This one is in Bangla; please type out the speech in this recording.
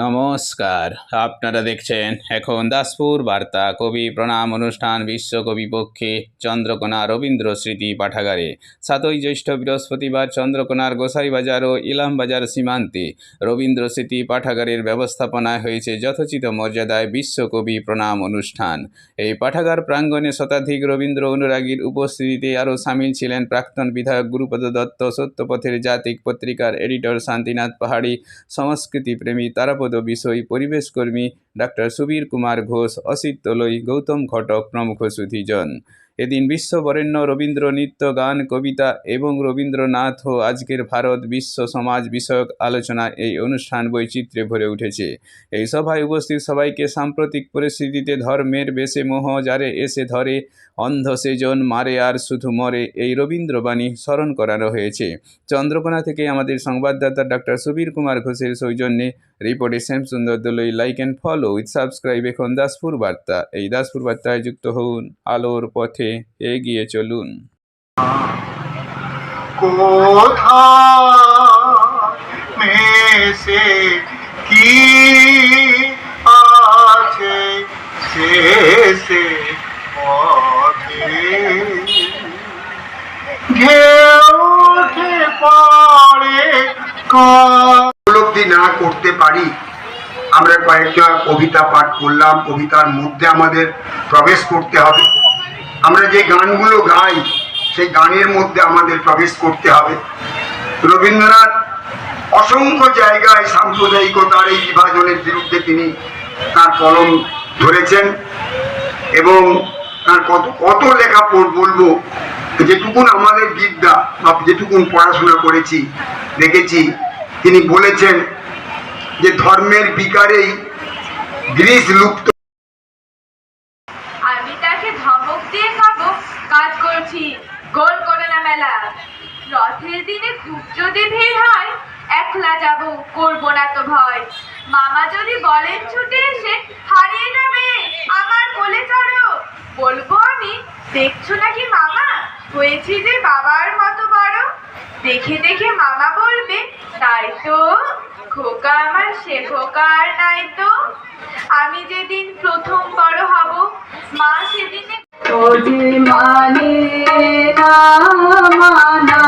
নমস্কার, আপনারা দেখছেন এখন দাসপুর বার্তা কবি প্রণাম অনুষ্ঠান বিশ্বকবি পক্ষে চন্দ্রকোনা রবীন্দ্র স্মৃতি পাঠাগারে 7ই জ্যৈষ্ঠ বৃহস্পতিবার চন্দ্রকোনার গোসাইবাজার ও ইলামবাজার সীমান্তে রবীন্দ্র স্মৃতি পাঠাগারের ব্যবস্থাপনায় হয়েছে যথোচিত মর্যাদায় বিশ্বকবি প্রণাম অনুষ্ঠান। এই পাঠাগার প্রাঙ্গণে শতাধিক রবীন্দ্র অনুরাগীর উপস্থিতিতে আরও সামিল ছিলেন প্রাক্তন বিধায়ক গুরুপদ দত্ত, সত্যপথের জাতিক পত্রিকার এডিটর শান্তিনাথ পাহাড়ি, সংস্কৃতিপ্রেমী তারাপদ বিষয়, পরিবেশ কর্মী ডাক্তার সুবীর কুমার ঘোষ, অসিত তলই, গৌতম ঘটক প্রমুখ সুধীজন। এদিন বিশ্ববরেণ্য রবীন্দ্র নৃত্য, গান, কবিতা এবং রবীন্দ্রনাথ ও আজকের ভারত বিশ্ব সমাজ বিষয়ক আলোচনা এই অনুষ্ঠান বৈচিত্র্যে ভরে উঠেছে। এই সভায় উপস্থিত সবাইকে সাম্প্রতিক পরিস্থিতিতে ধর্মের বেশে মোহ যারে এসে ধরে, অন্ধ সেজন মারে আর শুধু মরে, এই রবীন্দ্রবাণী স্মরণ করানো হয়েছে। চন্দ্রকোনা থেকে আমাদের সংবাদদাতা ডাক্তার সুবীর কুমার ঘোষের সৌজন্যে রিপোর্টে শ্যামসুন্দর দলই। Like and follow with subscribe এখন দাসপুর বার্তা। এই দাসপুর বার্তায় যুক্ত হন, আলোর পথে এগিয়ে চলুন। উপলব্ধি না করতে পারি, আমরা কয়েকটা কবিতা পাঠ করলাম। কবিতার মধ্যে আমাদের প্রবেশ করতে হবে। আমরা যে গানগুলো গাই সেই গানের মধ্যে আমাদের প্রবেশ করতে হবে। রবীন্দ্রনাথ অসংখ্য জায়গায় সাম্প্রদায়িকতার এই বিভাজনের বিরুদ্ধে তিনি তার কলম ধরেছেন এবং তার কত লেখা বলবো, যেটুকুন আমাদের বিদ্যা বা যেটুকুন পড়াশোনা করেছি দেখেছি, তিনি বলেছেন যে ধর্মের বিকারেই গ্রিস লুপ্ত। আমি তাকে ধমক দিয়ে খাবো, কাজ করছি, গোল করে না মেলা। রথের দিনে খুব যদি ভিড় হয়, একলা যাব, করবো না তো ভয়। মামা যদি বলেন ছুটে এসে হারিয়ে যাবে আমার কোলে চড়ো, বলবো আমি, দেখছো নাকি মামা হয়েছি যে বাবার মতো বড়। দেখে দেখে মামা বলবে, তাই তো খোকা আমার, সে খোকা আর নাই তো। আমি যেদিন প্রথম বড় হব, মা সেদিনে মানে না মানা।